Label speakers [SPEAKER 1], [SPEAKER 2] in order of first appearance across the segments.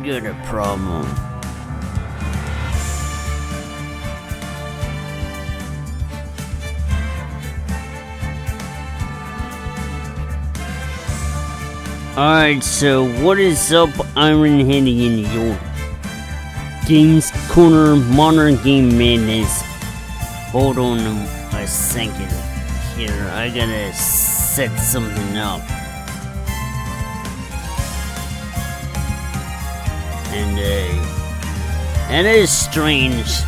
[SPEAKER 1] got a problem. Alright, so what is up, Ironhead in your Games Corner Modern Game Madness? Hold on a second here, I gotta set something up. And that is strange.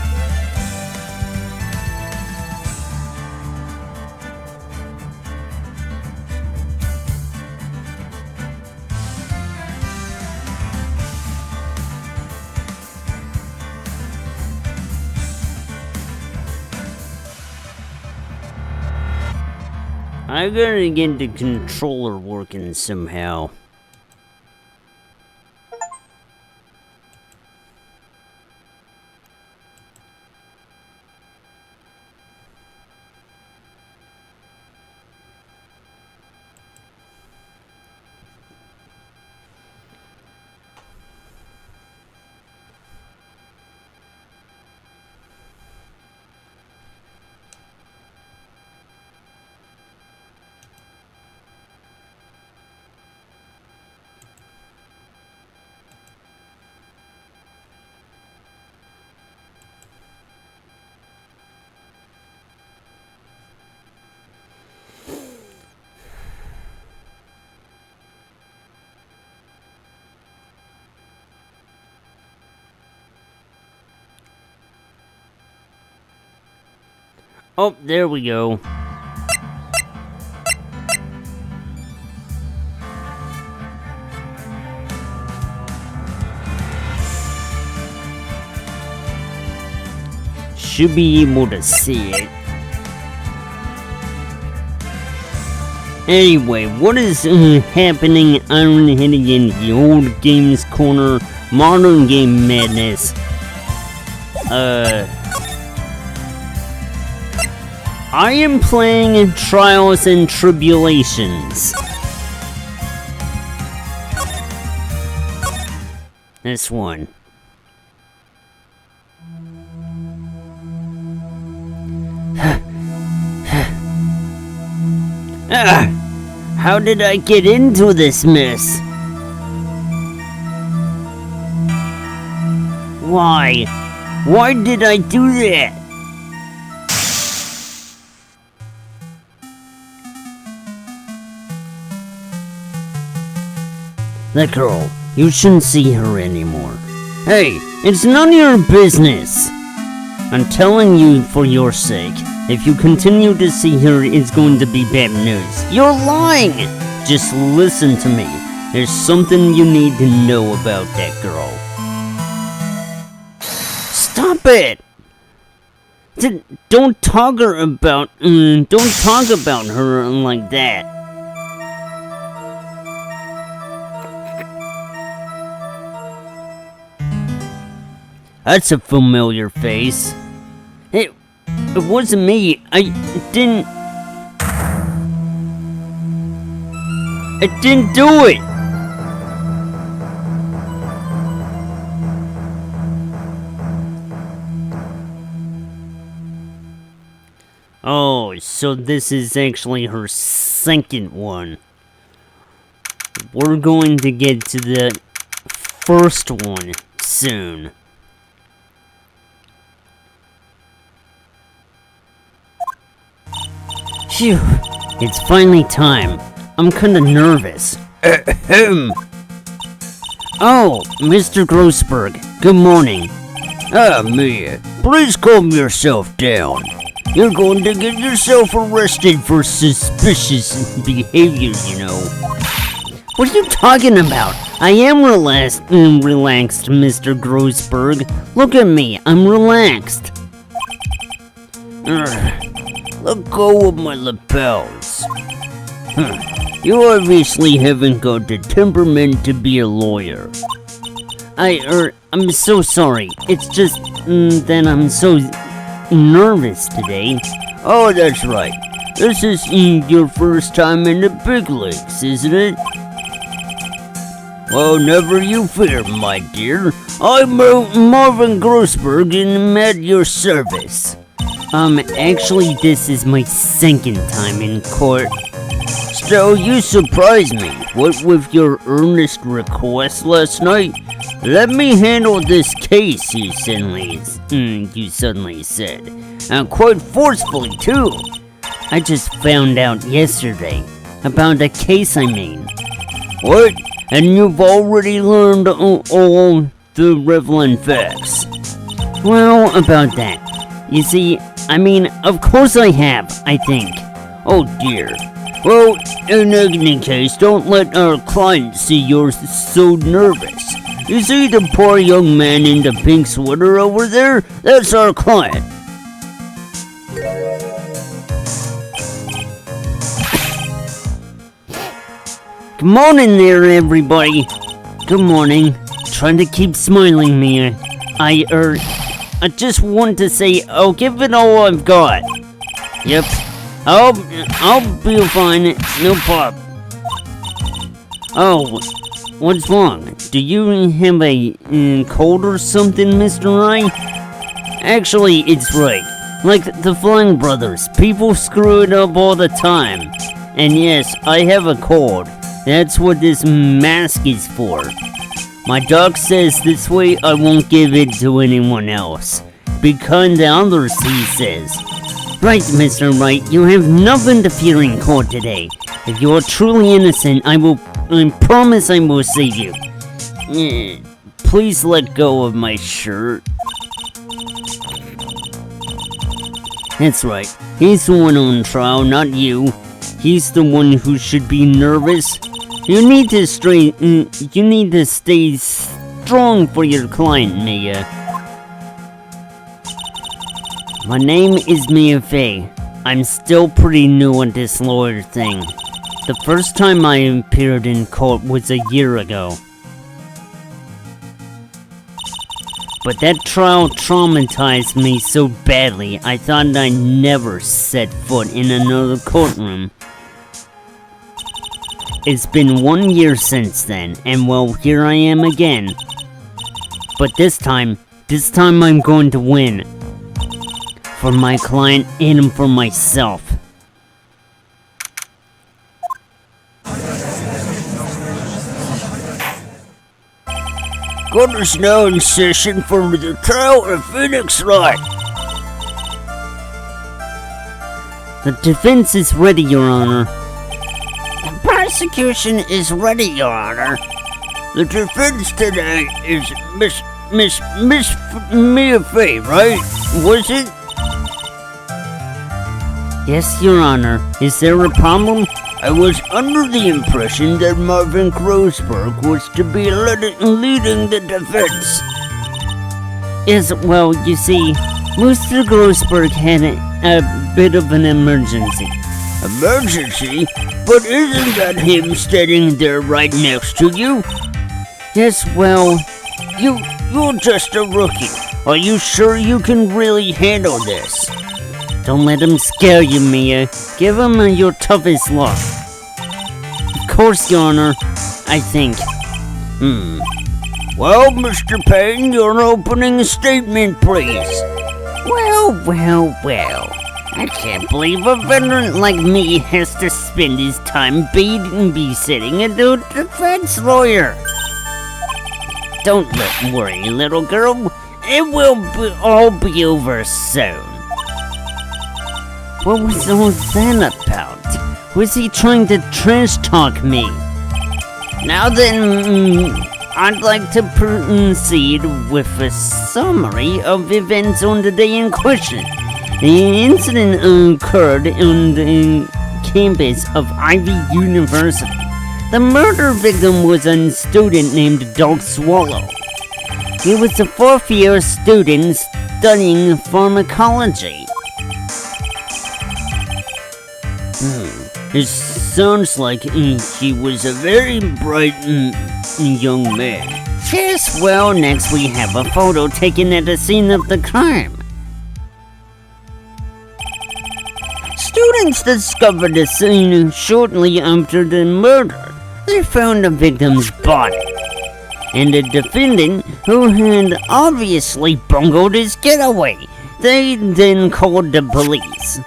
[SPEAKER 1] I gotta get the controller working somehow. Oh, there we go. Should be able to see it. Anyway, what is happening, Ironhead in the Old Games Corner Modern Game Madness? I am playing Trials and Tribulations. This one. How did I get into this mess? Why? Why did I do that? That girl, you shouldn't see her anymore. Hey, it's none of your business. I'm telling you for your sake. If you continue to see her, it's going to be bad news. You're lying! Just listen to me. There's something you need to know about that girl. Stop it! Don't talk about her like that. That's a familiar face. It wasn't me. I didn't do it. Oh, so this is actually her second one. We're going to get to the first one soon. Phew, it's finally time. I'm kinda nervous. Oh, Mr. Grossberg, good morning. Ah, me. Please calm yourself down. You're going to get yourself arrested for suspicious behavior, you know. What are you talking about? I am relaxed, Mr. Grossberg. Look at me, I'm relaxed. Let go of my lapels. You obviously haven't got the temperament to be a lawyer. I'm so sorry. It's just that I'm so nervous today. Oh, that's right. This is your first time in the big leagues, isn't it? Well, never you fear, my dear. I'm Marvin Grossberg and I'm at your service. Actually, this is my second time in court. Still, you surprised me. What with your earnest request last night? Let me handle this case, you suddenly said. And quite forcefully, too. I just found out yesterday about a case I made. What? And you've already learned all the relevant facts? Well, about that. You see, of course I have, I think. Oh dear. Well, in any case, don't let our client see you're so nervous. You see the poor young man in the pink sweater over there? That's our client. Good morning there, everybody. Good morning. Trying to keep smiling, Mia. I just want to say I'll give it all I've got. Yep. I'll be fine. No problem. Oh, what's wrong? Do you have a cold or something, Mr. Wright? Actually, it's Wright. Like the Flying Brothers, people screw it up all the time. And yes, I have a cold. That's what this mask is for. My doc says this way I won't give it to anyone else. Be kind to others, he says. Right, Mr. Wright, you have nothing to fear in court today. If you are truly innocent, I promise I will save you. Please let go of my shirt. That's right. He's the one on trial, not you. He's the one who should be nervous. You need to stay strong for your client, Mia. My name is Mia Fey. I'm still pretty new at this lawyer thing. The first time I appeared in court was a year ago. But that trial traumatized me so badly, I thought I'd never set foot in another courtroom. It's been 1 year since then, and well, here I am again. But this time I'm going to win. For my client and for myself. Court is now in session for the trial of Phoenix Wright. The defense is ready, Your Honor. The prosecution is ready, Your Honor. The defense today is Miss Mia Fey, right? Was it? Yes, Your Honor. Is there a problem? I was under the impression that Marvin Grossberg was to be leading the defense. Yes, well, you see, Mr. Grossberg had a bit of an emergency. Emergency? But isn't that him standing there right next to you? Yes, well, you're just a rookie. Are you sure you can really handle this? Don't let him scare you, Mia. Give him your toughest luck. Of course, Your Honor. I think. Well, Mr. Payne, your opening statement, please. Well. I can't believe a veteran like me has to spend his time babysitting a new defense lawyer. Don't worry, little girl. It will all be over soon. What was all that about? Was he trying to trash talk me? Now then, I'd like to proceed with a summary of events on the day in question. The incident occurred on the campus of Ivy University. The murder victim was a student named Dog Swallow. He was a fourth-year student studying pharmacology. It sounds like he was a very bright young man. Yes, well, next we have a photo taken at the scene of the crime. Students discovered the scene shortly after the murder. They found the victim's body. and the defendant, who had obviously bungled his getaway. They then called the police.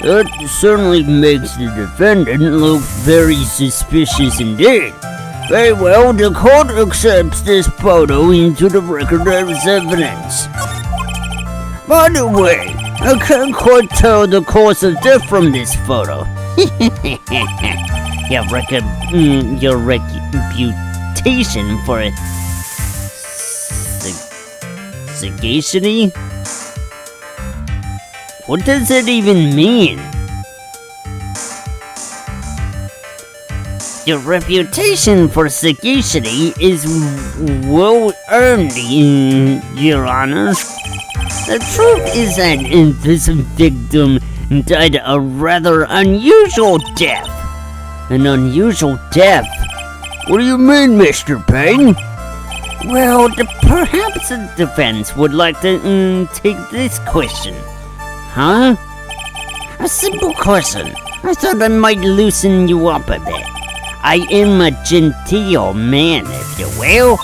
[SPEAKER 1] That certainly makes the defendant look very suspicious indeed. Very well, the court accepts this photo into the record as evidence. By the way, I can't quite tell the cause of death from this photo. Your reputation for sagacity? What does that even mean? Your reputation for sagacity is well earned, Your Honor. The truth is that this victim died a rather unusual death. An unusual death? What do you mean, Mr. Payne? Well, perhaps the defense would like to take this question. Huh? A simple question. I thought I might loosen you up a bit. I am a genteel man, if you will.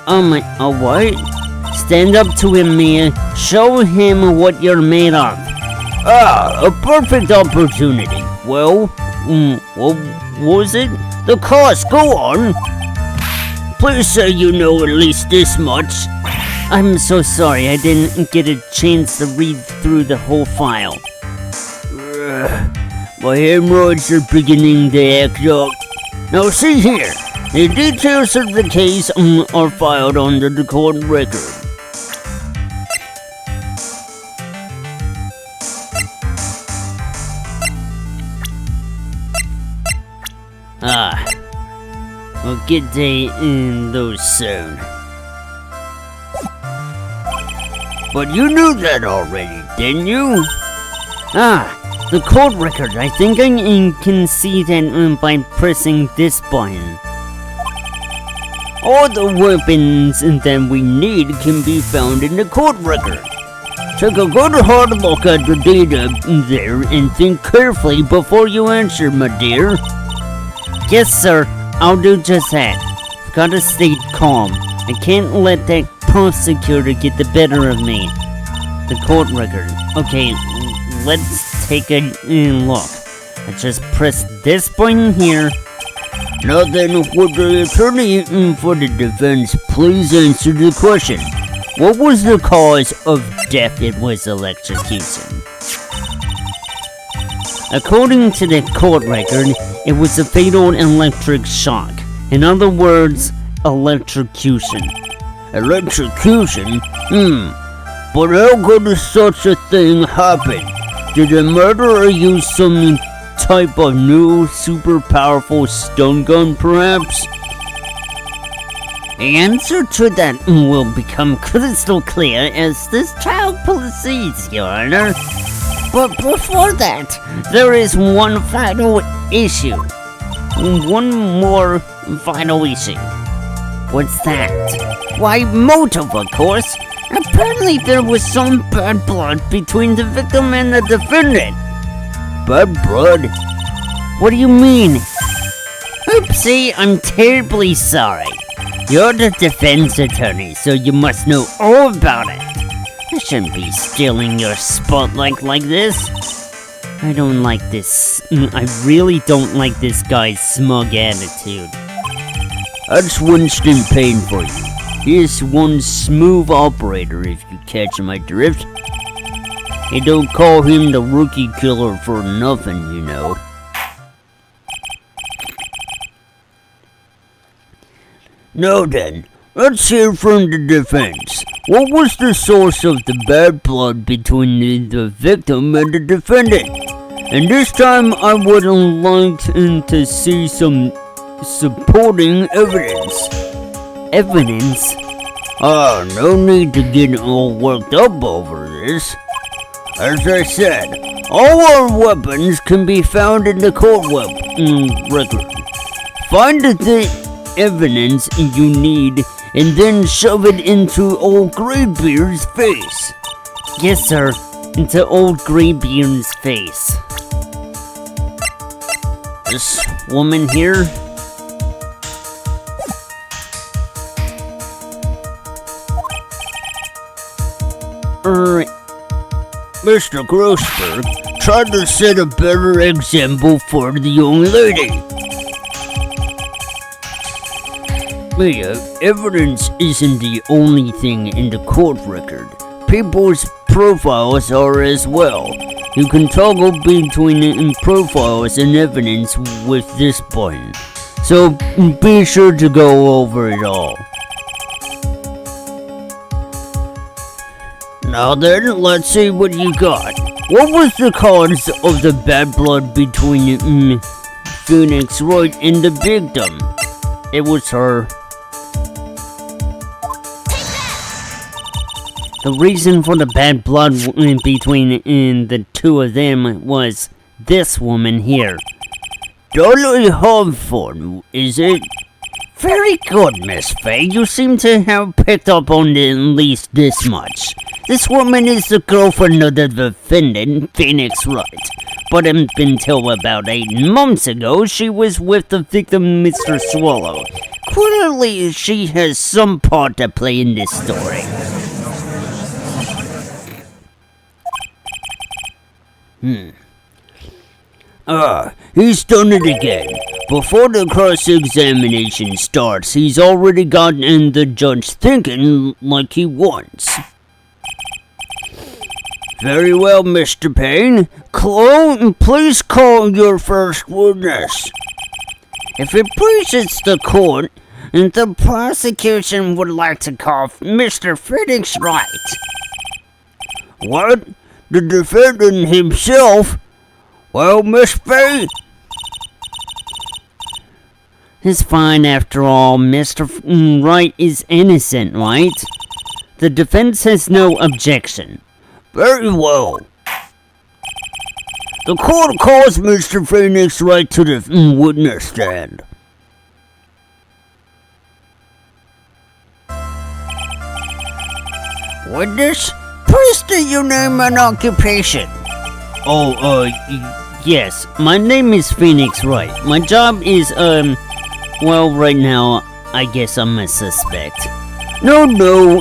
[SPEAKER 1] A what? Stand up to him, Mia. Show him what you're made of. A perfect opportunity. Well, what was it? The cost, go on. Please say you know at least this much. I'm so sorry, I didn't get a chance to read through the whole file. My hemorrhoids are beginning to act up. Now see here, the details of the case are filed under the court record. We'll get to those soon. But you knew that already, didn't you? The court record. I think I can see that by pressing this button. All the weapons that we need can be found in the court record. Take a good hard look at the data there and think carefully before you answer, my dear. Yes, sir. I'll do just that. I've got to stay calm. I can't let that prosecutor get the better of me. The court record. Okay, let's take a look. I just press this button here. Now then, would the attorney for the defense please answer the question? What was the cause of death? It was electrocution. According to the court record, it was a fatal electric shock. In other words, electrocution. Electrocution? But how could such a thing happen? Did the murderer use some type of new super powerful stun gun, perhaps? The answer to that will become crystal clear as this trial proceeds, Your Honor. But before that, there is one final issue. One more final issue. What's that? Why, motive, of course. Apparently there was some bad blood between the victim and the defendant. Bad blood? What do you mean? Oopsie, I'm terribly sorry. You're the defense attorney, so you must know all about it. I shouldn't be stealing your spotlight like this. I don't like this. I really don't like this guy's smug attitude. That's Winston Payne for you. He is one smooth operator, if you catch my drift. They don't call him the rookie killer for nothing, you know. Now then, let's hear from the defense. What was the source of the bad blood between the victim and the defendant? And this time I would like to see some supporting evidence. Evidence? No need to get all worked up over this. As I said, all our weapons can be found in the court record. Find the evidence you need and then shove it into old Greybeard's face. Yes, sir, into old Greybeard's face. This woman here? Mr. Grossberg tried to set a better example for the young lady. Mia, evidence isn't the only thing in the court record. People's profiles are as well. You can toggle between profiles and evidence with this button. So be sure to go over it all. Now then, let's see what you got. What was the cause of the bad blood between Phoenix Wright and the victim? It was her. The reason for the bad blood between the two of them was this woman here. Dolly Hobford, is it? Very good, Miss Faye. You seem to have picked up on at least this much. This woman is the girlfriend of the defendant, Phoenix Wright. But until about 8 months ago, she was with the victim, Mr. Swallow. Clearly, she has some part to play in this story. He's done it again. Before the cross-examination starts, he's already gotten the judge thinking like he wants. Very well, Mr. Payne. Chloe, please call your first witness. If it pleases the court, the prosecution would like to call Mr. Phoenix Wright. What? The defendant himself? Well, Miss Faye? It's fine after all. Mr. Wright is innocent, right? The defense has no objection. Very well. The court calls Mr. Phoenix Wright to the witness stand. Witness, please state your name and occupation. Yes, my name is Phoenix Wright. My job is, well, right now, I guess I'm a suspect. No,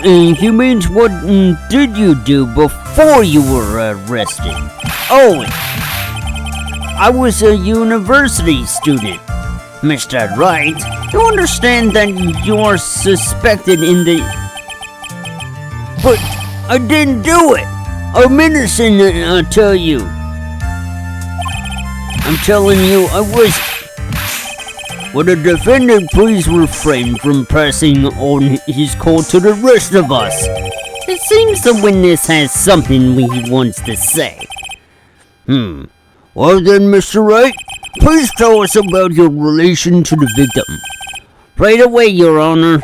[SPEAKER 1] he means what did you do before you were arrested? Oh, I was a university student. Mr. Wright, you understand that you're suspected in the... But I didn't do it. I'm innocent, I tell you. I'm telling you, I was... Would the defendant please refrain from passing on his call to the rest of us? It seems the witness has something he wants to say. Well then, Mr. Wright, please tell us about your relation to the victim. Right away, Your Honor.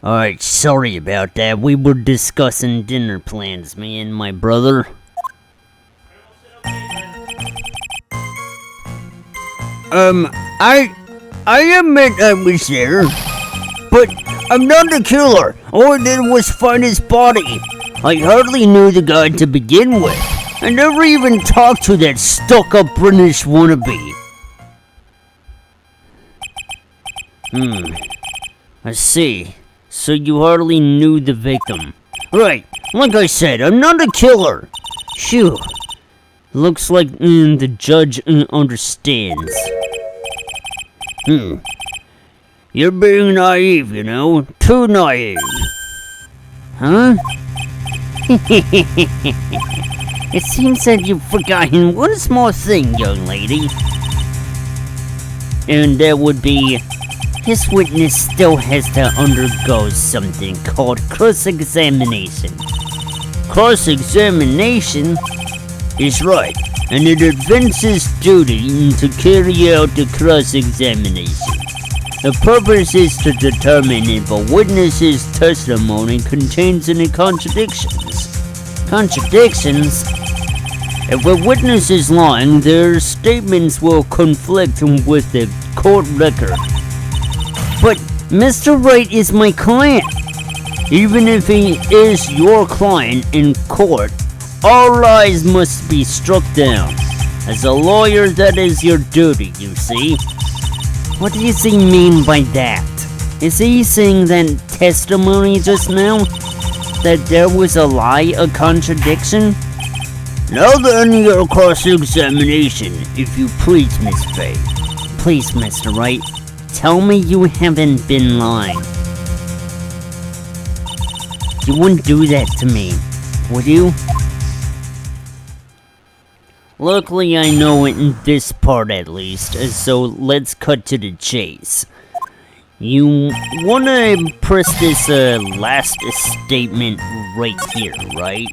[SPEAKER 1] Alright, sorry about that. We were discussing dinner plans, me and my brother. I admit I was there, but I'm not the killer. All I did was find his body. I hardly knew the guy to begin with. I never even talked to that stuck-up British wannabe. I see. So you hardly knew the victim. Right, like I said, I'm not a killer. Phew. Looks like the judge understands. You're being naive, you know? Too naive. Huh? It seems that you've forgotten one small thing, young lady. And that would be, this witness still has to undergo something called cross-examination. Cross-examination? Is right, and it advances duty to carry out the cross-examination. The purpose is to determine if a witness's testimony contains any contradictions. Contradictions? If a witness is lying, their statements will conflict with the court record. But Mr. Wright is my client. Even if he is your client in court, all lies must be struck down. As a lawyer, that is your duty, you see. What does he mean by that? Is he saying that testimony just now? That there was a lie, a contradiction? Now then, your cross-examination, if you please, Miss Faye. Please, Mr. Wright, tell me you haven't been lying. You wouldn't do that to me, would you? Luckily, I know it in this part at least, so let's cut to the chase. You wanna press this last statement right here, right?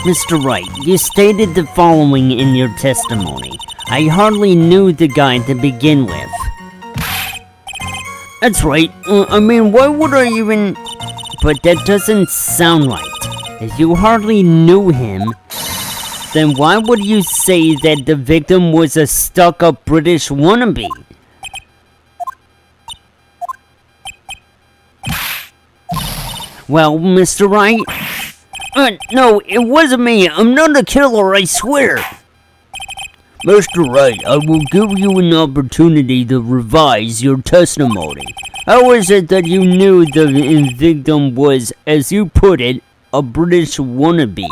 [SPEAKER 1] Mr. Wright, you stated the following in your testimony. I hardly knew the guy to begin with. That's right. I mean, why would I even... But that doesn't sound right. If you hardly knew him, then why would you say that the victim was a stuck-up British wannabe? Well, Mr. Wright? No, it wasn't me. I'm not a killer, I swear. Mr. Wright, I will give you an opportunity to revise your testimony. How is it that you knew the victim was, as you put it, a British wannabe?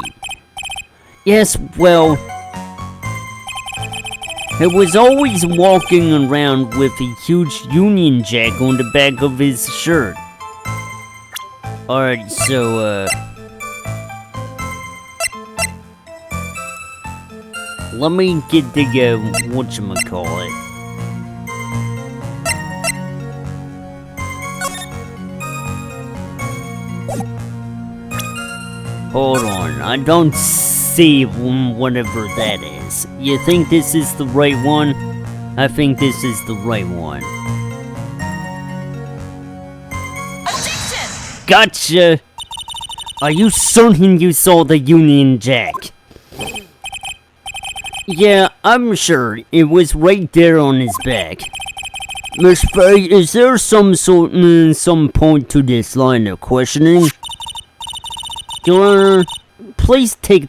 [SPEAKER 1] Yes, well, he was always walking around with a huge Union Jack on the back of his shirt. Alright, so, let me get the, whatchamacallit. Hold on, I don't see whatever that is. You think this is the right one? I think this is the right one. Objection! Gotcha! Are you certain you saw the Union Jack? Yeah, I'm sure. It was right there on his back. Miss Faye, is there some point to this line of questioning? Please take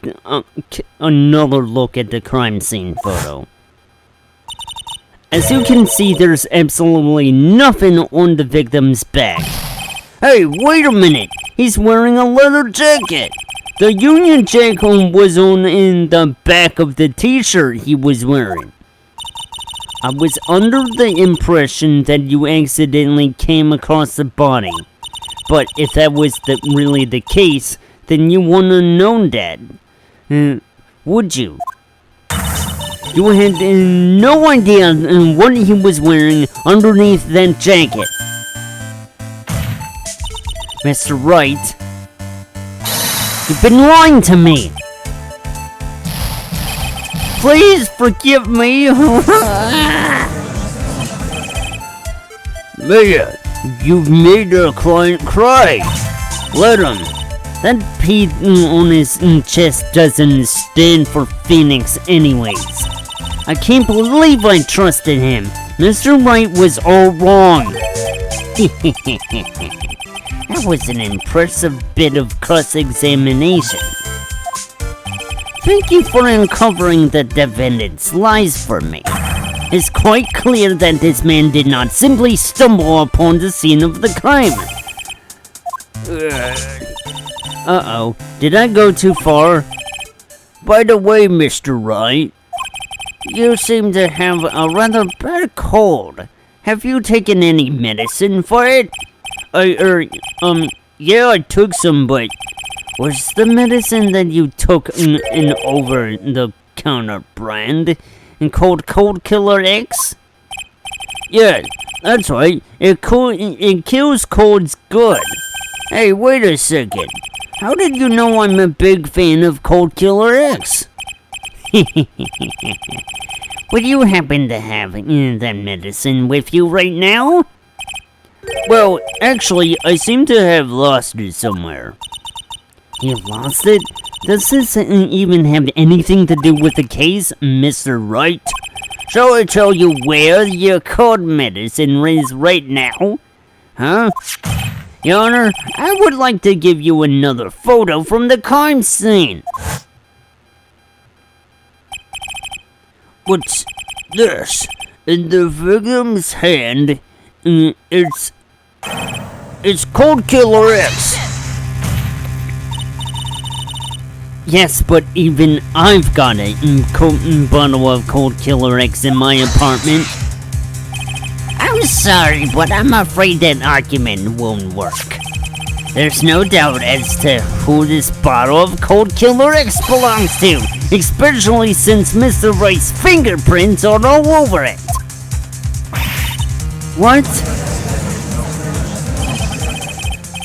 [SPEAKER 1] another look at the crime scene photo. As you can see, there's absolutely nothing on the victim's back. Hey, wait a minute! He's wearing a leather jacket! The Union Jack was in the back of the t-shirt he was wearing. I was under the impression that you accidentally came across the body. But if that was really the case, then you wouldn't have known that. Would you? You had no idea what he was wearing underneath that jacket. Mr. Wright, you've been lying to me! Please forgive me! Mia, you've made our client cry! Let him! That P on his chest doesn't stand for Phoenix anyways. I can't believe I trusted him. Mr. Wright was all wrong. That was an impressive bit of cross-examination. Thank you for uncovering the defendant's lies for me. It's quite clear that this man did not simply stumble upon the scene of the crime. Uh-oh, did I go too far? By the way, Mr. Wright, you seem to have a rather bad cold. Have you taken any medicine for it? Yeah, I took some, but was the medicine that you took in over-the-counter brand called Cold Killer X? Yeah, that's right. It kills colds good. Hey, wait a second. How did you know I'm a big fan of Cold Killer X? Would you happen to have that medicine with you right now? Well, actually, I seem to have lost it somewhere. You lost it? Does this even have anything to do with the case, Mr. Wright? Shall I tell you where your cold medicine is right now? Huh? Your Honor, I would like to give you another photo from the crime scene. What's this? In the victim's hand, it's Cold Killer X. Yes, but even I've got a bottle of Cold Killer X in my apartment. I'm sorry, but I'm afraid that argument won't work. There's no doubt as to who this bottle of Cold Killer X belongs to, especially since Mr. Wright's fingerprints are all over it. What?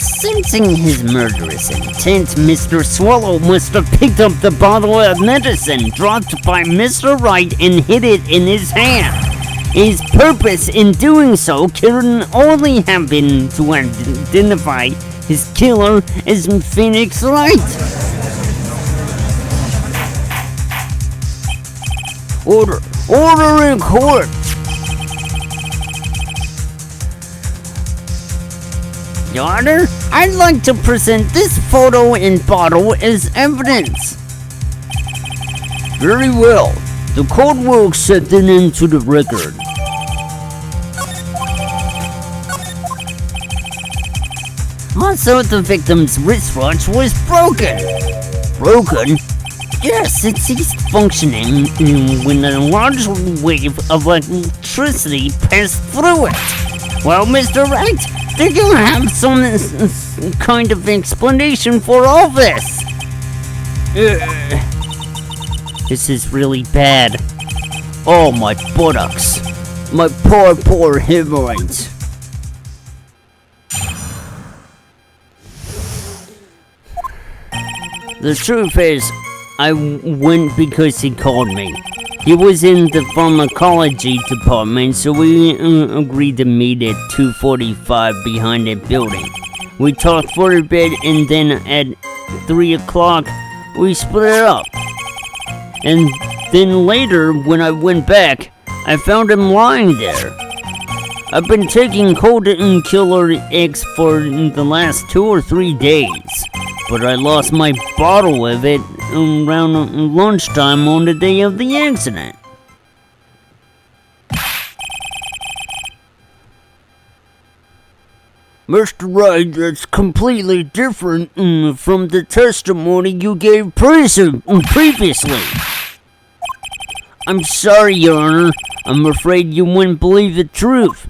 [SPEAKER 1] Sensing his murderous intent, Mr. Swallow must have picked up the bottle of medicine dropped by Mr. Wright and hid it in his hand. His purpose in doing so can only have been to identify his killer as Phoenix Wright. Order in court. Your Honor, I'd like to present this photo and bottle as evidence. Very well. The court will accept it into the record. Also, the victim's wristwatch was broken. Broken? Yes, it ceased functioning when a large wave of electricity passed through it. Well, Mr. Wright, did you have some kind of explanation for all this? This is really bad. Oh, my buttocks. My poor hemorrhoids. The truth is, I went because he called me. He was in the pharmacology department, so we agreed to meet at 2:45 behind that building. We talked for a bit, and then at 3 o'clock, we split up. And then later, when I went back, I found him lying there. I've been taking Cold Killer X for the last 2 or 3 days, but I lost my bottle of it around lunchtime on the day of the accident. Mr. Wright, that's completely different from the testimony you gave previously. I'm sorry, Your Honor. I'm afraid you wouldn't believe the truth.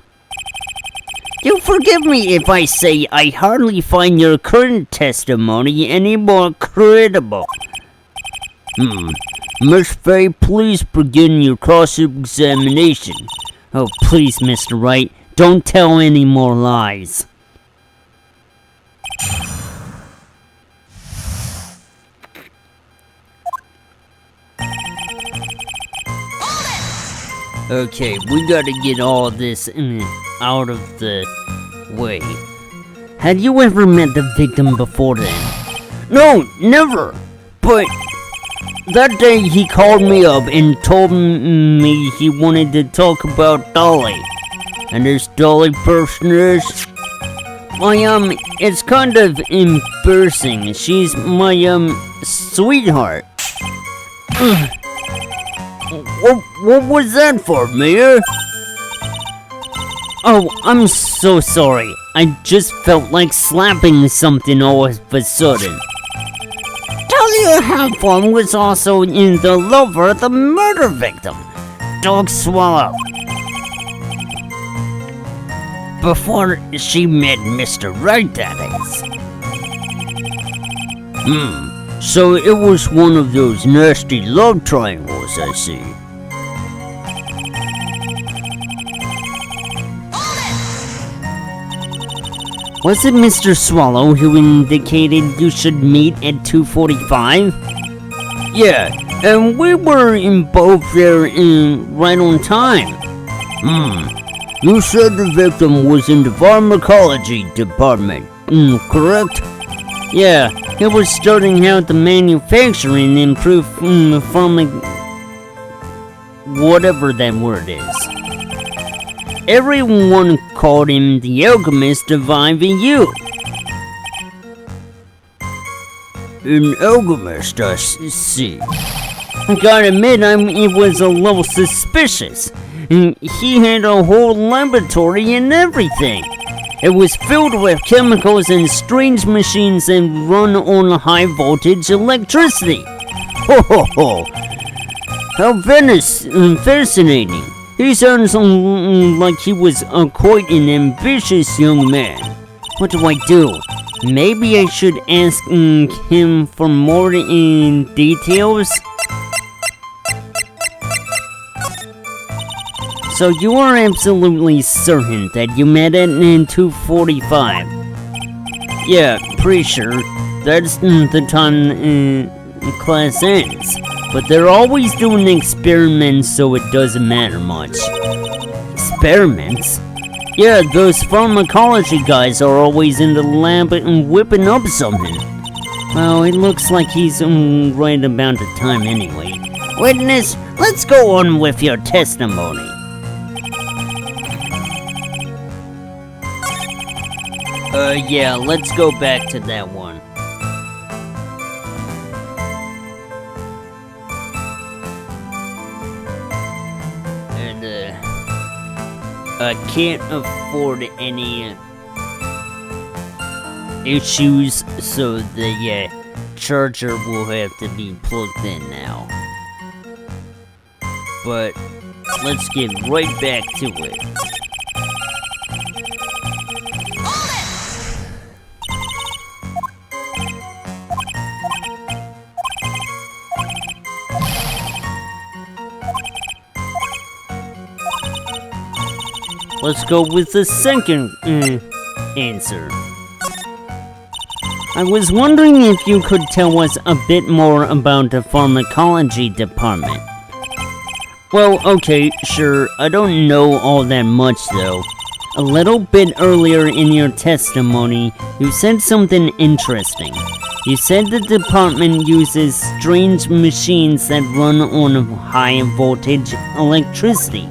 [SPEAKER 1] You'll forgive me if I say I hardly find your current testimony any more credible. Miss Fay, please begin your cross-examination. Oh, please, Mr. Wright, don't tell any more lies. Okay, we gotta get all this out of the way. Had you ever met the victim before then? No, never. But that day he called me up and told me he wanted to talk about Dolly. And this Dolly person is... Well, it's kind of embarrassing. She's my, sweetheart. What was that for, Mayor? Oh, I'm so sorry. I just felt like slapping something all of a sudden. Talia Halfon was also in the lover of the murder victim, Dog Swallow. Before she met Mr. Wright, that is. So it was one of those nasty love triangles, I see. Was it Mr. Swallow who indicated you should meet at 2:45? Yeah, and we were both there right on time. You said the victim was in the pharmacology department, correct? Yeah, he was starting out the manufacturing improved whatever that word is. Everyone called him the alchemist of IVU. An alchemist, I see. I gotta admit, it was a little suspicious. He had a whole laboratory and everything. It was filled with chemicals and strange machines that run on high voltage electricity. Ho ho ho! How fascinating! He sounds like he was quite an ambitious young man. What do I do? Maybe I should ask him for more details? So you are absolutely certain that you met at 2:45? Yeah, pretty sure. That's the time class ends. But they're always doing experiments, so it doesn't matter much. Experiments? Yeah, those pharmacology guys are always in the lab and whipping up something. Well, it looks like he's right about the time anyway. Witness, let's go on with your testimony. Yeah, let's go back to that one. And, I can't afford any issues, so the charger will have to be plugged in now. But let's get right back to it. Let's go with the second answer. I was wondering if you could tell us a bit more about the pharmacology department. Well, okay, sure, I don't know all that much though. A little bit earlier in your testimony, you said something interesting. You said the department uses strange machines that run on high voltage electricity.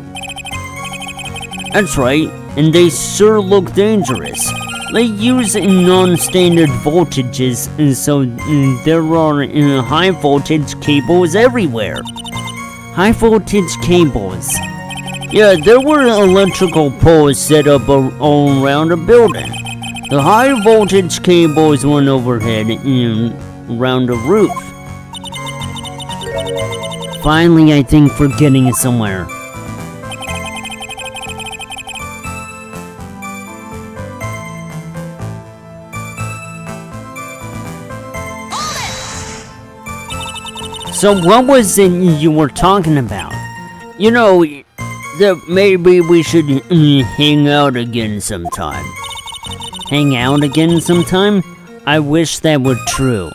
[SPEAKER 1] That's right, and they sure look dangerous. They use non-standard voltages, and so there are high voltage cables everywhere. High voltage cables. Yeah, there were electrical poles set up all around the building. The high voltage cables went overhead and around the roof. Finally, I think we're getting somewhere. So what was it you were talking about? You know, that maybe we should hang out again sometime. Hang out again sometime? I wish that were true.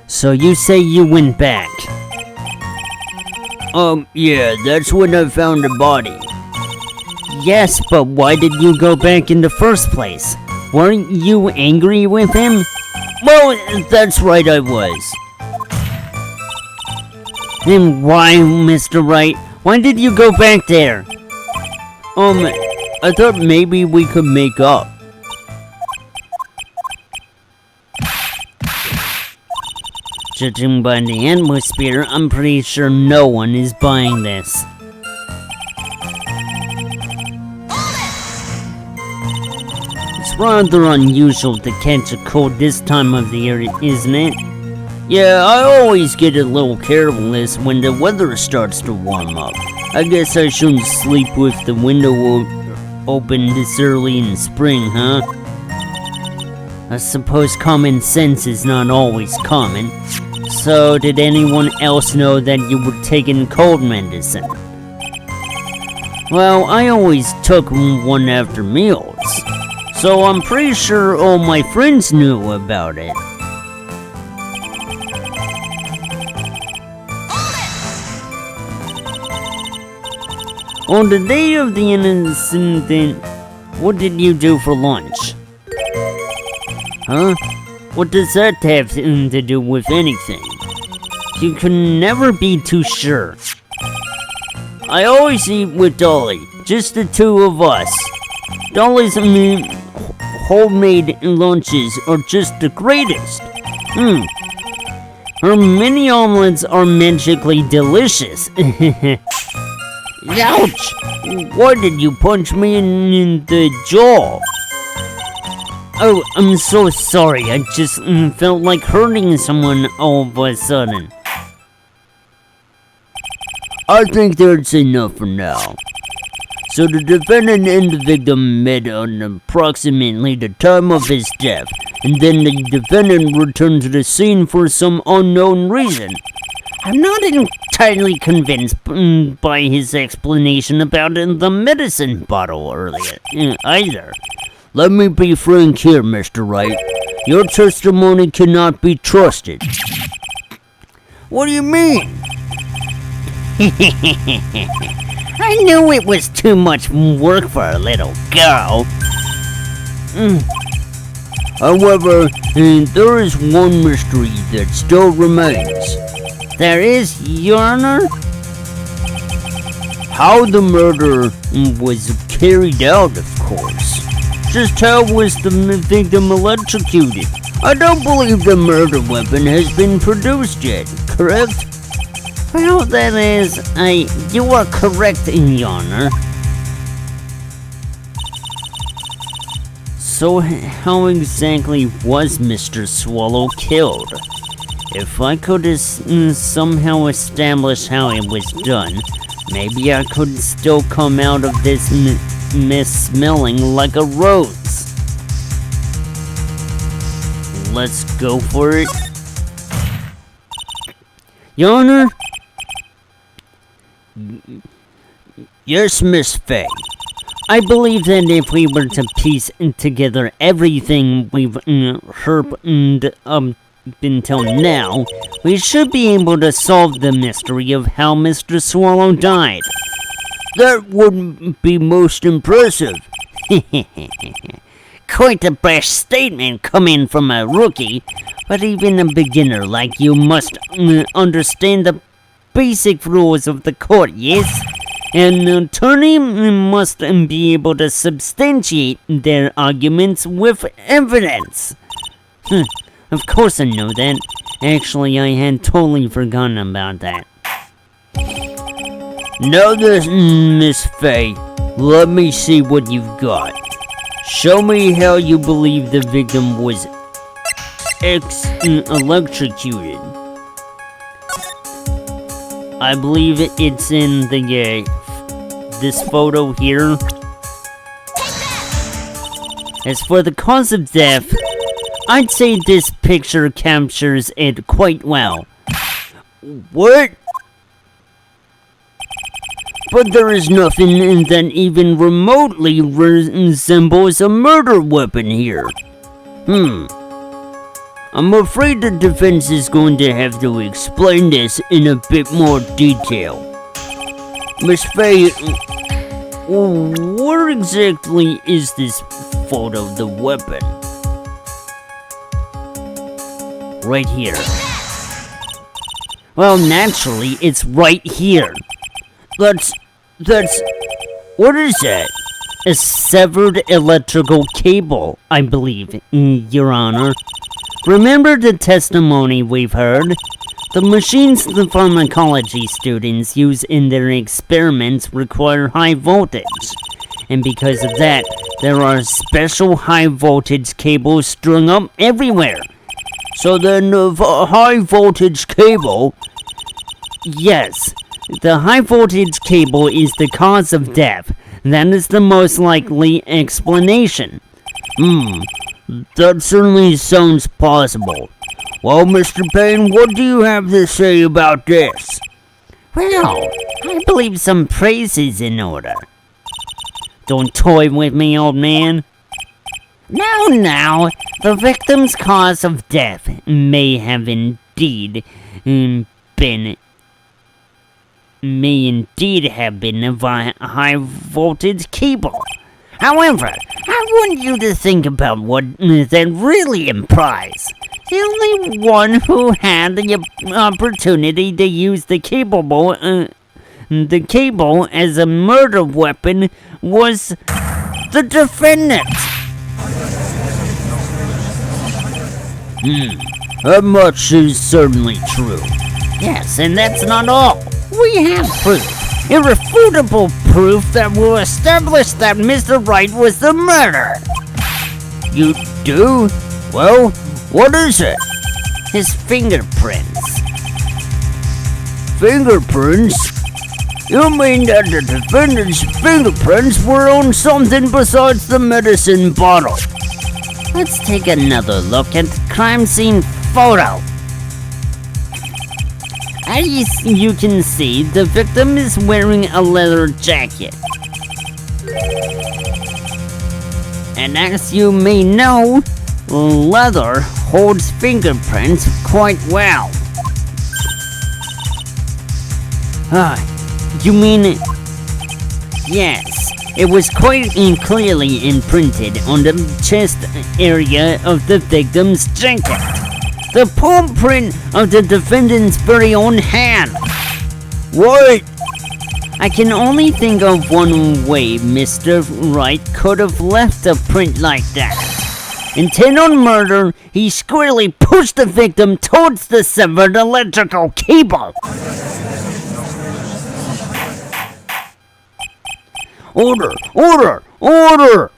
[SPEAKER 1] So you say you went back? Yeah, that's when I found the body. Yes, but why did you go back in the first place? Weren't you angry with him? Well, that's right, I was. Then why, Mr. Wright? Why did you go back there? I thought maybe we could make up. Judging by the atmosphere, I'm pretty sure no one is buying this. It's rather unusual to catch a cold this time of the year, isn't it? Yeah, I always get a little careless when the weather starts to warm up. I guess I shouldn't sleep with the window open this early in spring, huh? I suppose common sense is not always common. So, did anyone else know that you were taking cold medicine? Well, I always took one after meals. So I'm pretty sure all my friends knew about it. On the day of the incident, what did you do for lunch? Huh? What does that have to do with anything? You can never be too sure. I always eat with Dolly, just the two of us. Dolly's homemade lunches are just the greatest. Her mini omelets are magically delicious. Ouch! Why did you punch me in the jaw? Oh, I'm so sorry. I just felt like hurting someone all of a sudden. I think that's enough for now. So the defendant and the victim met on approximately the time of his death, and then the defendant returned to the scene for some unknown reason. I'm not entirely convinced by his explanation about the medicine bottle earlier, either. Let me be frank here, Mr. Wright. Your testimony cannot be trusted. What do you mean? I knew it was too much work for a little girl. However, there is one mystery that still remains. There is, Your Honor? How the murder was carried out, of course. Just how was the victim electrocuted? I don't believe the murder weapon has been produced yet, correct? Well, that is, you are correct, Your Honor. So, how exactly was Mr. Swallow killed? If I could somehow establish how it was done, maybe I could still come out of this mess smelling like a rose. Let's go for it. Your Honor? Yes, Miss Faye. I believe that if we were to piece together everything we've heard until now, we should be able to solve the mystery of how Mr. Swallow died. That would be most impressive. Quite a brash statement coming from a rookie, but even a beginner like you must understand the basic rules of the court, yes? An attorney must be able to substantiate their arguments with evidence. Of course I know that. Actually, I had totally forgotten about that. Now then, Miss Faye, let me see what you've got. Show me how you believe the victim was electrocuted. I believe it's in the this photo here. As for the cause of death, I'd say this picture captures it quite well. What? But there is nothing that even remotely resembles a murder weapon here. I'm afraid the defense is going to have to explain this in a bit more detail. Miss Faye, Where exactly is this photo of the weapon? Right here. Well, naturally, it's right here. That's... What is that? A severed electrical cable, I believe, Your Honor. Remember the testimony we've heard? The machines the pharmacology students use in their experiments require high voltage. And because of that, there are special high voltage cables strung up everywhere. So then the high voltage cable... Yes, the high voltage cable is the cause of death. That is the most likely explanation. That certainly sounds possible. Well, Mr. Payne, what do you have to say about this?
[SPEAKER 2] Well, I believe some praise is in order.
[SPEAKER 1] Don't toy with me, old man.
[SPEAKER 2] Now, the victim's cause of death may indeed have been a high voltage cable. However, I want you to think about what that really implies. The only one who had the opportunity to use the cable as a murder weapon was the defendant.
[SPEAKER 1] That much is certainly true.
[SPEAKER 2] Yes, and that's not all. We have proof, irrefutable proof that will establish that Mr. Wright was the murderer.
[SPEAKER 1] You do? Well, what is it?
[SPEAKER 2] His fingerprints.
[SPEAKER 1] Fingerprints? You mean that the defendant's fingerprints were on something besides the medicine bottle?
[SPEAKER 2] Let's take another look at the crime scene photo. As you can see, the victim is wearing a leather jacket. And as you may know, leather holds fingerprints quite well.
[SPEAKER 1] You mean...
[SPEAKER 2] Yes, it was quite clearly imprinted on the chest area of the victim's jacket. The palm print of the defendant's very own hand.
[SPEAKER 1] What?
[SPEAKER 2] I can only think of one way Mr. Wright could have left a print like that. Intent on murder, he squarely pushed the victim towards the severed electrical cable.
[SPEAKER 1] Order!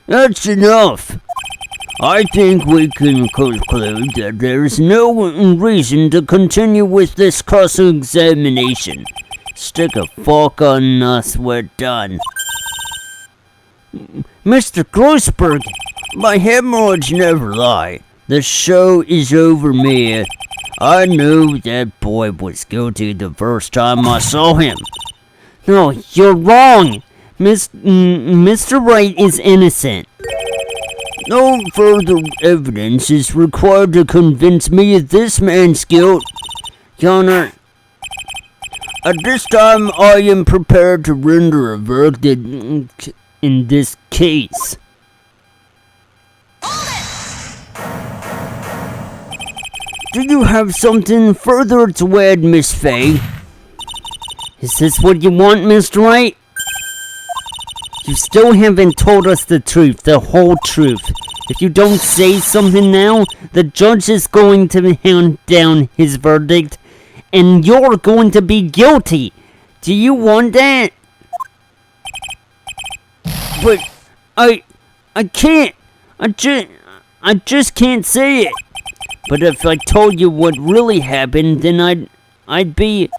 [SPEAKER 1] That's enough. I think we can conclude that there's no reason to continue with this cross-examination. Stick a fork on us, we're done.
[SPEAKER 2] Mr. Grossberg,
[SPEAKER 1] my hemorrhoids never lie. The show is over, Mia. I knew that boy was guilty the first time I saw him.
[SPEAKER 2] No, you're wrong. Mr. Wright is innocent.
[SPEAKER 1] No further evidence is required to convince me of this man's guilt.
[SPEAKER 2] Your Honor,
[SPEAKER 1] at this time I am prepared to render a verdict in this case. Do you have something further to add, Miss Fay?
[SPEAKER 2] Is this what you want, Mr. Wright? You still haven't told us the truth, the whole truth. If you don't say something now, the judge is going to hand down his verdict, and you're going to be guilty. Do you want that?
[SPEAKER 1] But I can't. I just can't say it.
[SPEAKER 2] But if I told you what really happened, then I'd be...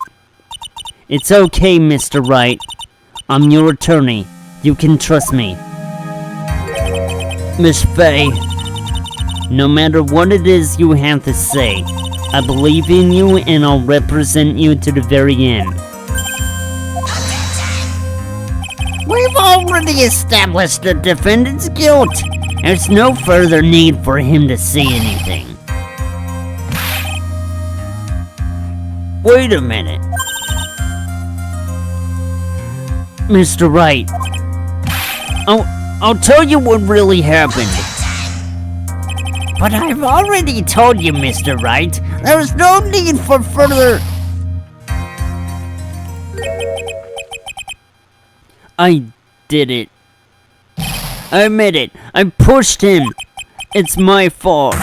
[SPEAKER 2] It's okay, Mr. Wright. I'm your attorney. You can trust me.
[SPEAKER 1] Miss Fay,
[SPEAKER 2] no matter what it is you have to say, I believe in you and I'll represent you to the very end. We've already established the defendant's guilt. There's no further need for him to say anything.
[SPEAKER 1] Wait a minute.
[SPEAKER 2] Mr. Wright, I'll tell you what really happened. But I've already told you, Mr. Wright. There's no need for further... I did it. I admit it. I pushed him. It's my fault.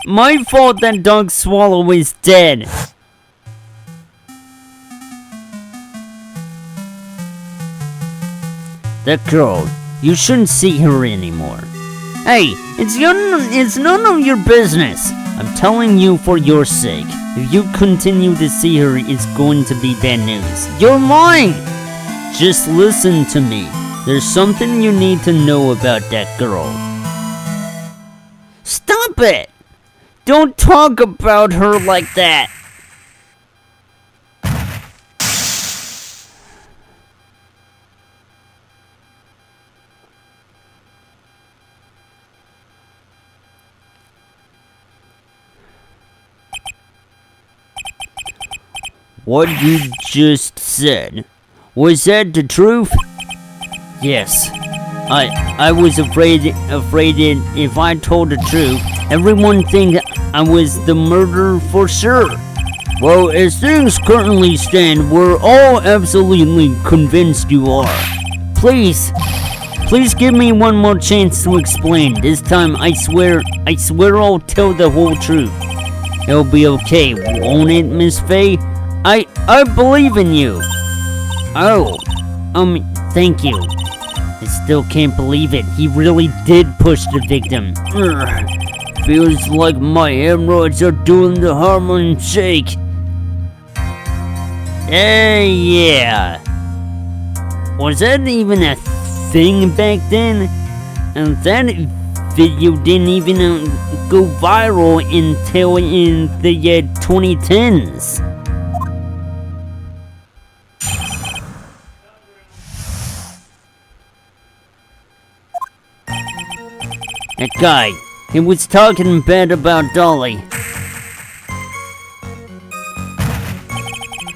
[SPEAKER 2] My fault that Dog Swallow is dead. That girl, you shouldn't see her anymore. Hey, it's none of your business. I'm telling you for your sake. If you continue to see her, it's going to be bad news. You're lying! Just listen to me. There's something you need to know about that girl. Stop it! Don't talk about her like that. What you just said, was that the truth? Yes. I was afraid if I told the truth, everyone think I was the murderer for sure. Well, as things currently stand, we're all absolutely convinced you are. Please give me one more chance to explain. This time, I swear I'll tell the whole truth. It'll be okay, won't it, Miss Faye? I believe in you. Oh, thank you. I still can't believe it. He really did push the victim. Feels like my hemorrhoids are doing the Harlem Shake. Yeah. Was that even a thing back then? And that video didn't even go viral until in the 2010s. That guy, he was talking bad about Dolly.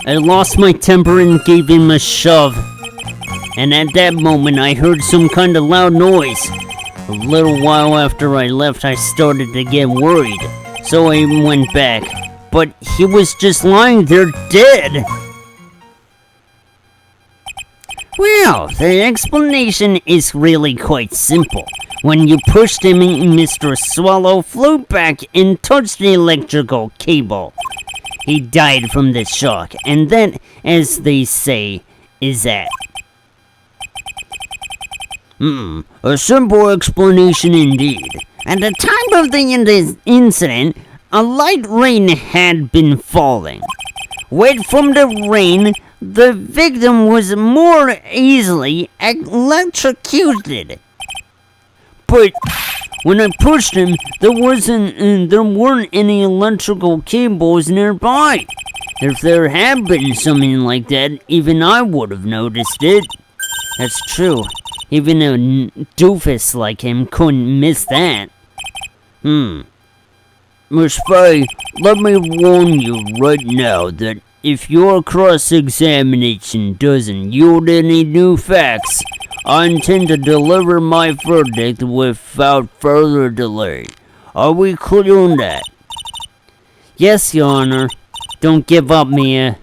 [SPEAKER 2] I lost my temper and gave him a shove. And at that moment, I heard some kind of loud noise. A little while after I left, I started to get worried. So I went back. But he was just lying there dead. Well, the explanation is really quite simple. When you pushed him, Mr. Swallow flew back and touched the electrical cable. He died from the shock, and that, as they say, is that. A simple explanation indeed. At the time of the incident, a light rain had been falling. Wet from the rain, the victim was more easily electrocuted. But when I pushed him, there weren't any electrical cables nearby. If there had been something like that, even I would have noticed it. That's true. Even a doofus like him couldn't miss that. Miss Faye, let me warn you right now that if your cross-examination doesn't yield any new facts, I intend to deliver my verdict without further delay. Are we clear on that? Yes, Your Honor. Don't give up, Mia.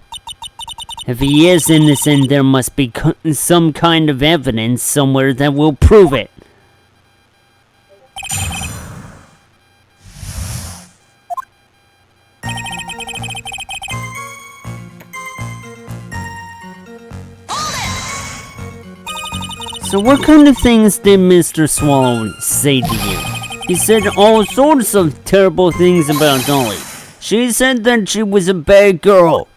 [SPEAKER 2] If he is innocent, there must be some kind of evidence somewhere that will prove it. So what kind of things did Mr. Swallow say to you? He said all sorts of terrible things about Dolly. She said that she was a bad girl.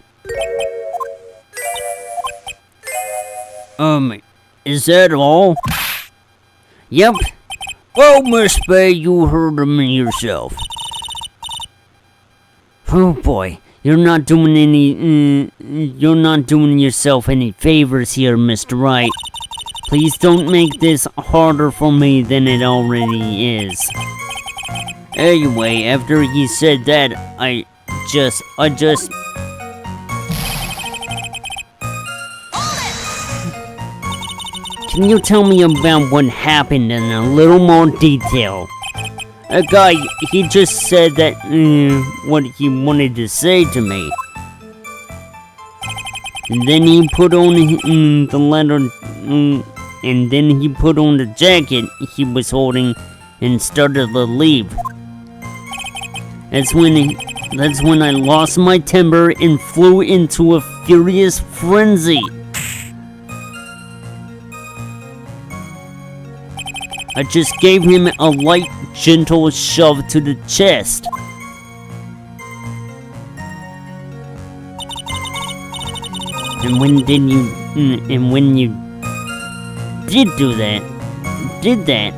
[SPEAKER 2] Is that all? Yep. Well, Miss Faye, you heard him yourself. Oh boy, you're not doing yourself any favors here, Mr. Wright. Please don't make this harder for me than it already is. Anyway, after he said that, I just... Can you tell me about what happened in a little more detail? A guy, he just said that, what he wanted to say to me. And then he put on the letter, and then he put on the jacket he was holding and started to leave. That's when I lost my temper and flew into a furious frenzy. I just gave him a light, gentle shove to the chest. And when you did that,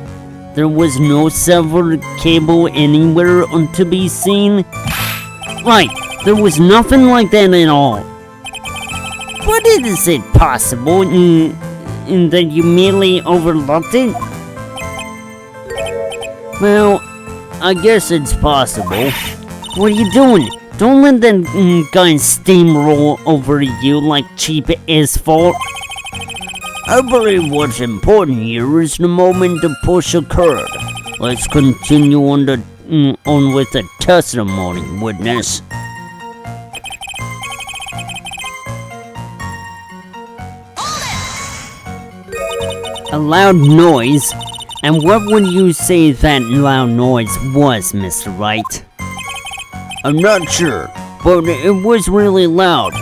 [SPEAKER 2] there was no severed cable anywhere to be seen. Right, there was nothing like that at all. But is it possible that you merely overlooked it? Well, I guess it's possible. What are you doing? Don't let that guy steamroll over you like cheap asphalt.
[SPEAKER 1] I believe what's important here is the moment the push occurred. Let's continue on with the testimony, witness.
[SPEAKER 2] A loud noise? And what would you say that loud noise was, Mr. Wright?
[SPEAKER 1] I'm not sure, but it was really loud.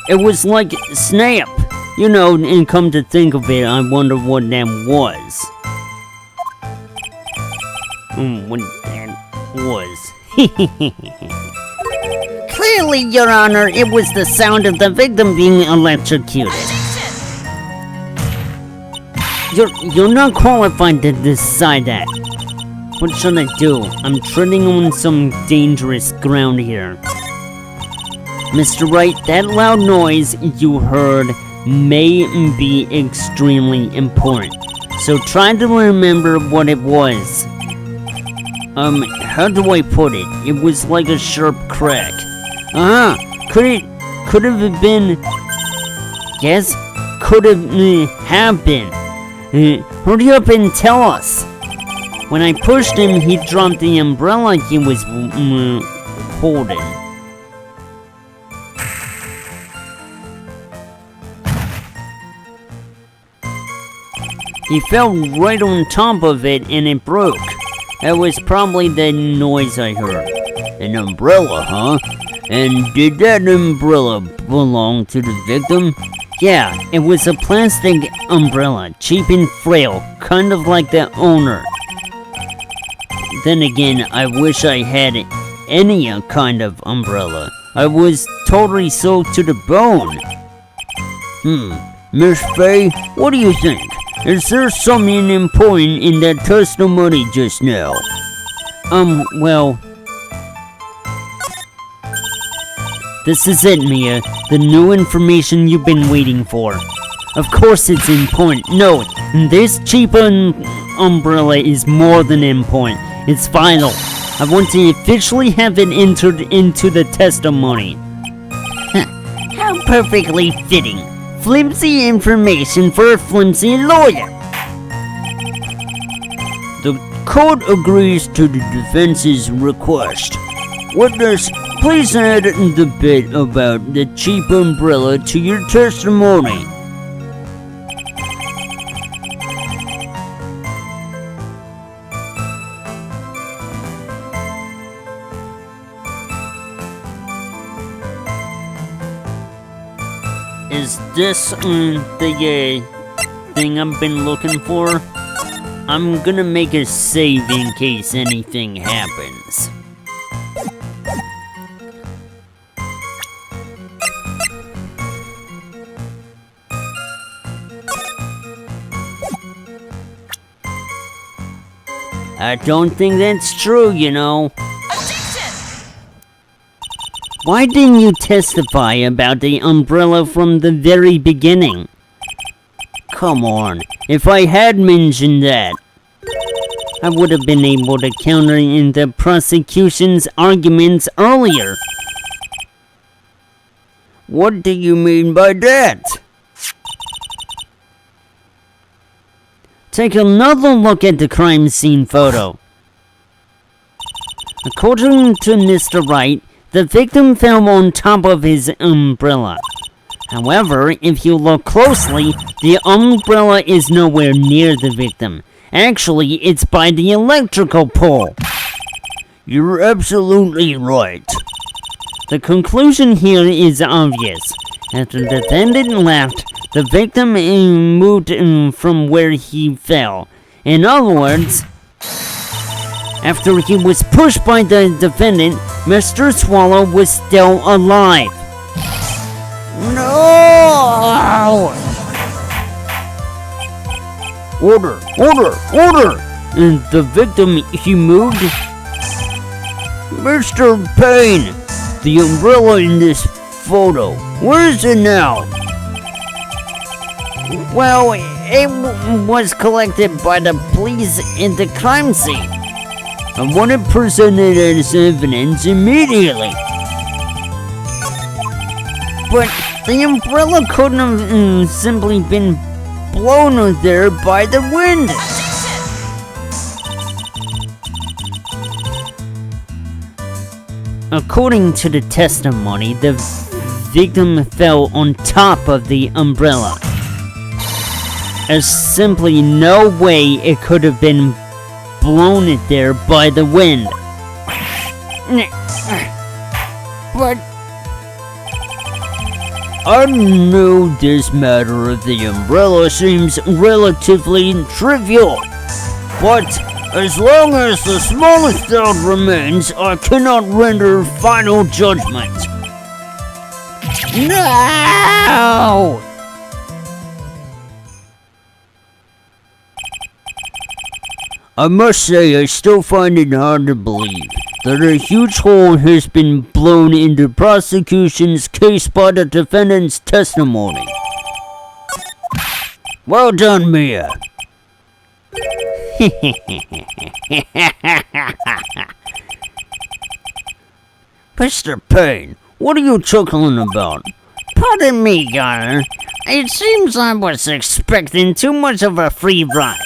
[SPEAKER 2] It was like snap. You know, and come to think of it, I wonder what that was. What that was. Clearly, Your Honor, it was the sound of the victim being electrocuted. You're not qualified to decide that. What should I do? I'm treading on some dangerous ground here. Mr. Wright, that loud noise you heard may be extremely important. So try to remember what it was. How do I put it? It was like a sharp crack. Could have been... Yes? Could have been. Hurry up and tell us. When I pushed him, he dropped the umbrella he was holding. He fell right on top of it and it broke. That was probably the noise I heard.
[SPEAKER 1] An umbrella, huh? And did that umbrella belong to the victim?
[SPEAKER 2] Yeah, it was a plastic umbrella, cheap and frail, kind of like the owner. Then again, I wish I had any kind of umbrella. I was totally soaked to the bone.
[SPEAKER 1] Miss Faye, what do you think? Is there something important in that testimony just now?
[SPEAKER 2] Well... This is it, Mia. The new information you've been waiting for. Of course it's important. No, this cheap umbrella is more than important. It's vital. I want to officially have it entered into the testimony. How perfectly fitting. Flimsy information for a flimsy lawyer.
[SPEAKER 1] The court agrees to the defense's request. Witness, please add the bit about the cheap umbrella to your testimony.
[SPEAKER 2] Is this the thing I've been looking for? I'm gonna make a save in case anything happens. I don't think that's true, you know. Objection! Why didn't you testify about the umbrella from the very beginning? Come on, if I had mentioned that, I would have been able to counter in the prosecution's arguments earlier.
[SPEAKER 1] What do you mean by that?
[SPEAKER 2] Take another look at the crime scene photo. According to Mr. Wright, the victim fell on top of his umbrella. However, if you look closely, the umbrella is nowhere near the victim. Actually, it's by the electrical pole.
[SPEAKER 1] You're absolutely right.
[SPEAKER 2] The conclusion here is obvious. After the defendant left, the victim moved from where he fell. In other words, after he was pushed by the defendant, Mr. Swallow was still alive.
[SPEAKER 1] No! Order! Order! Order!
[SPEAKER 2] And the victim, he moved.
[SPEAKER 1] Mr. Payne, the umbrella in this photo, where is it now?
[SPEAKER 2] Well, it was collected by the police in the crime scene.
[SPEAKER 1] I want it presented as evidence immediately.
[SPEAKER 2] But the umbrella couldn't have simply been blown there by the wind. According to the testimony, the victim fell on top of the umbrella. There's simply no way it could have been blown there by the wind.
[SPEAKER 1] But I know this matter of the umbrella seems relatively trivial, but as long as the smallest doubt remains, I cannot render final judgment. No! I must say, I still find it hard to believe that a huge hole has been blown in the prosecution's case by the defendant's testimony. Well done, Mia. Mr. Payne, what are you chuckling about?
[SPEAKER 2] Pardon me, Garner. It seems I was expecting too much of a free ride.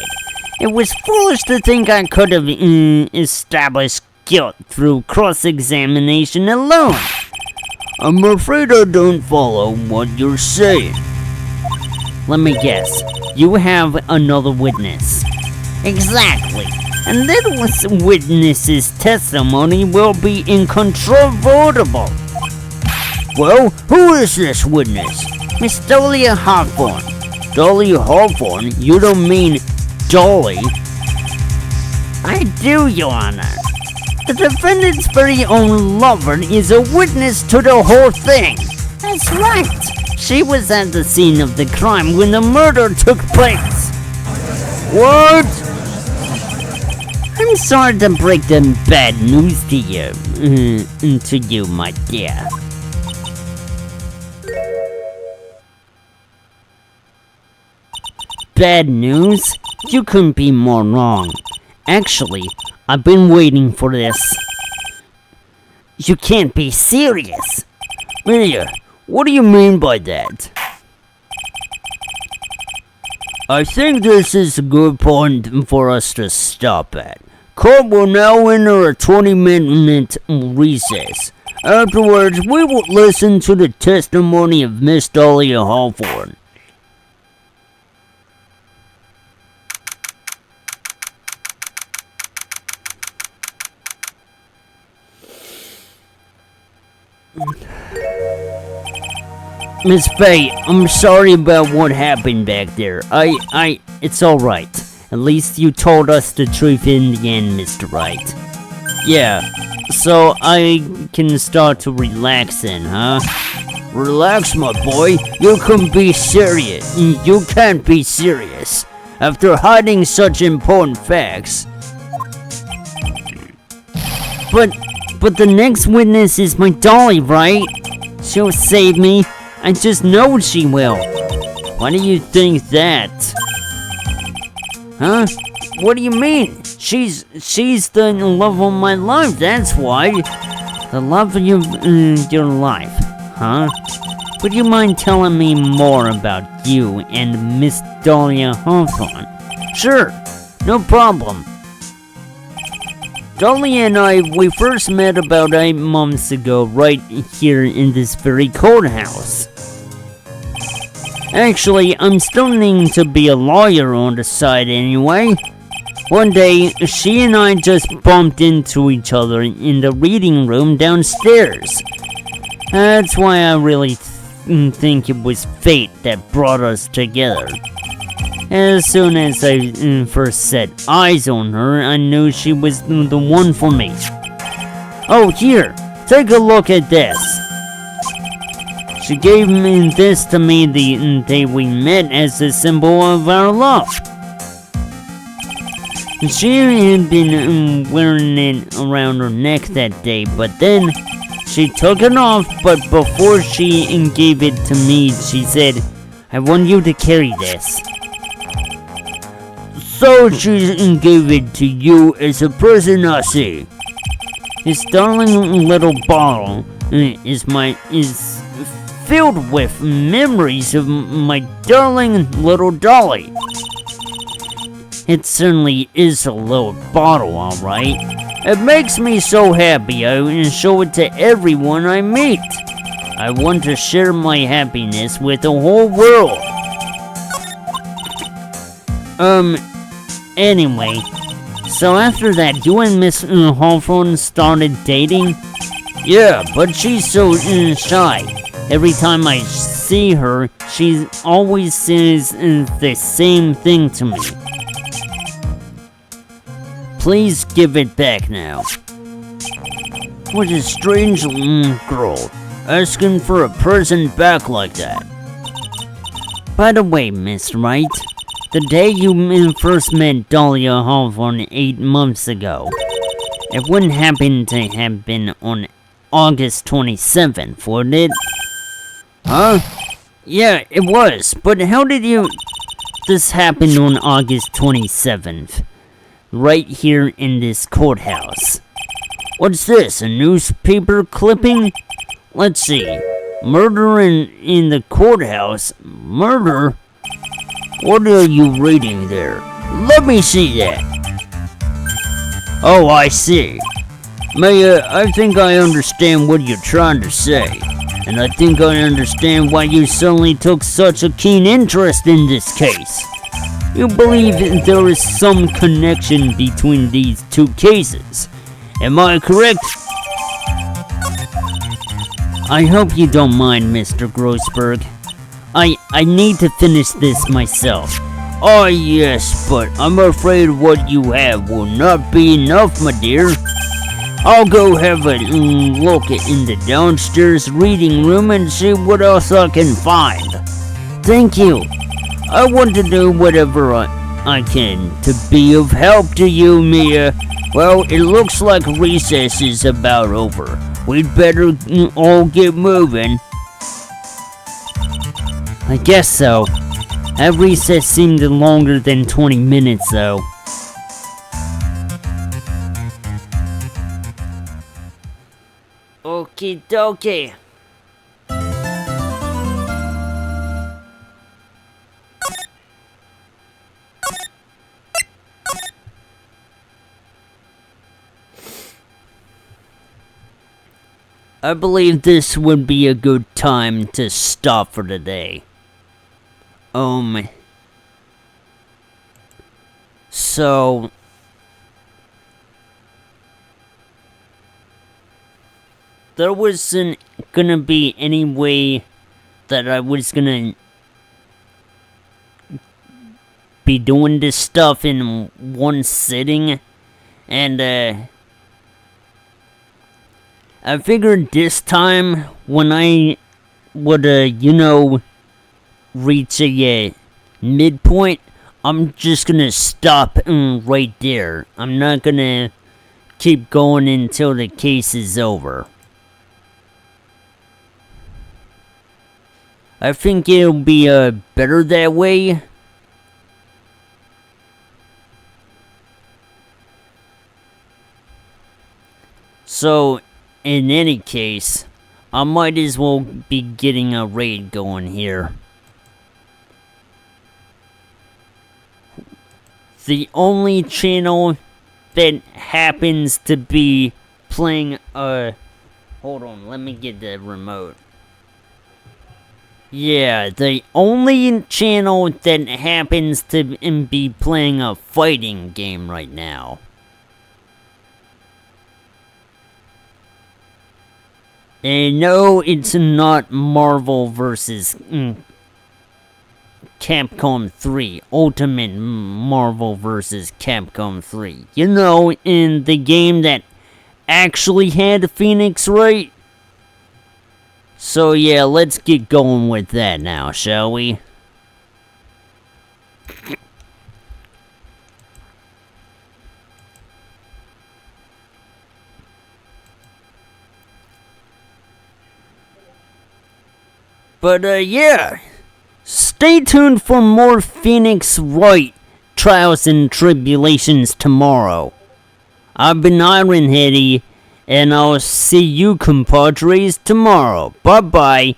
[SPEAKER 2] It was foolish to think I could have established guilt through cross-examination alone.
[SPEAKER 1] I'm afraid I don't follow what you're saying.
[SPEAKER 2] Let me guess. You have another witness. Exactly. And this witness's testimony will be incontrovertible.
[SPEAKER 1] Well, who is this witness?
[SPEAKER 2] Miss Dahlia Hawthorne.
[SPEAKER 1] Dahlia Hawthorne? You don't mean Dolly?
[SPEAKER 2] I do, Your Honor. The defendant's very own lover is a witness to the whole thing. That's right. She was at the scene of the crime when the murder took place.
[SPEAKER 1] What?
[SPEAKER 2] I'm sorry to break the bad news to you, my dear. Bad news? You couldn't be more wrong. Actually, I've been waiting for this. You can't be serious.
[SPEAKER 1] Mia, what do you mean by that? I think this is a good point for us to stop at. Court will now enter a 20-minute recess. Afterwards, we will listen to the testimony of Miss Dahlia Hawthorne.
[SPEAKER 2] Miss Faye, I'm sorry about what happened back there. It's alright. At least you told us the truth in the end, Mr. Wright. Yeah, so I can start to relax then, huh?
[SPEAKER 1] Relax, my boy. You can be serious. You can't be serious. After hiding such important facts.
[SPEAKER 2] But the next witness is my Dolly, right? She'll save me. I just know she will.
[SPEAKER 1] Why do you think that?
[SPEAKER 2] Huh? What do you mean? She's the love of my life, that's why. The love of your life, huh? Would you mind telling me more about you and Miss Dahlia Hawthorne? Sure, no problem. Dolly and we first met about 8 months ago right here in this very courthouse. Actually, I'm studying to be a lawyer on the side anyway. One day, she and I just bumped into each other in the reading room downstairs. That's why I really think it was fate that brought us together. As soon as I first set eyes on her, I knew she was the one for me. Oh, here, take a look at this. She gave me this to me the day we met as a symbol of our love. She had been wearing it around her neck that day, but then she took it off, but before she gave it to me, she said, "I want you to carry this." So she gave it to you as a present, I see. This darling little bottle is filled with memories of my darling little Dolly. It certainly is a little bottle, alright. It makes me so happy I show it to everyone I meet. I want to share my happiness with the whole world. Anyway, so after that, you and Miss Hawthorne started dating? Yeah, but she's so shy. Every time I see her, she always says the same thing to me. Please give it back now. What a strange girl, asking for a present back like that. By the way, Miss Wright, the day you first met Dahlia Hawthorne 8 months ago, it wouldn't happen to have been on August 27th, would it? Huh? Yeah, it was, but how did this happened on August 27th, right here in this courthouse. What's this, a newspaper clipping? Let's see, murder in the courthouse, murder? What are you reading there? Let me see that. Oh, I see. Maya, I think I understand what you're trying to say. And I think I understand why you suddenly took such a keen interest in this case. You believe there is some connection between these two cases. Am I correct? I hope you don't mind, Mr. Grossberg. I need to finish this myself. Oh yes, but I'm afraid what you have will not be enough, my dear. I'll go have a look in the downstairs reading room and see what else I can find. Thank you. I want to do whatever I can to be of help to you, Mia. Well, it looks like recess is about over. We'd better all get moving. I guess so. That recess seemed longer than 20 minutes, though. Okie dokie. I believe this would be a good time to stop for today. So there wasn't gonna be any way that I was gonna be doing this stuff in one sitting, and I figured this time when I would reach a midpoint, I'm just gonna stop right there. I'm not gonna keep going until the case is over. I think it'll be better that way. So, in any case, I might as well be getting a raid going here. the only channel that happens to be playing hold on, let me get the remote. Yeah, the only channel that happens to be playing a fighting game right now. And no, it's not Marvel vs. Capcom 3. Ultimate Marvel vs. Capcom 3. You know, in the game that actually had Phoenix Wright. So yeah, let's get going with that now, shall we? But yeah, stay tuned for more Phoenix Wright Trials and Tribulations tomorrow. I've been Iron Heady, and I'll see you compadres tomorrow. Bye-bye.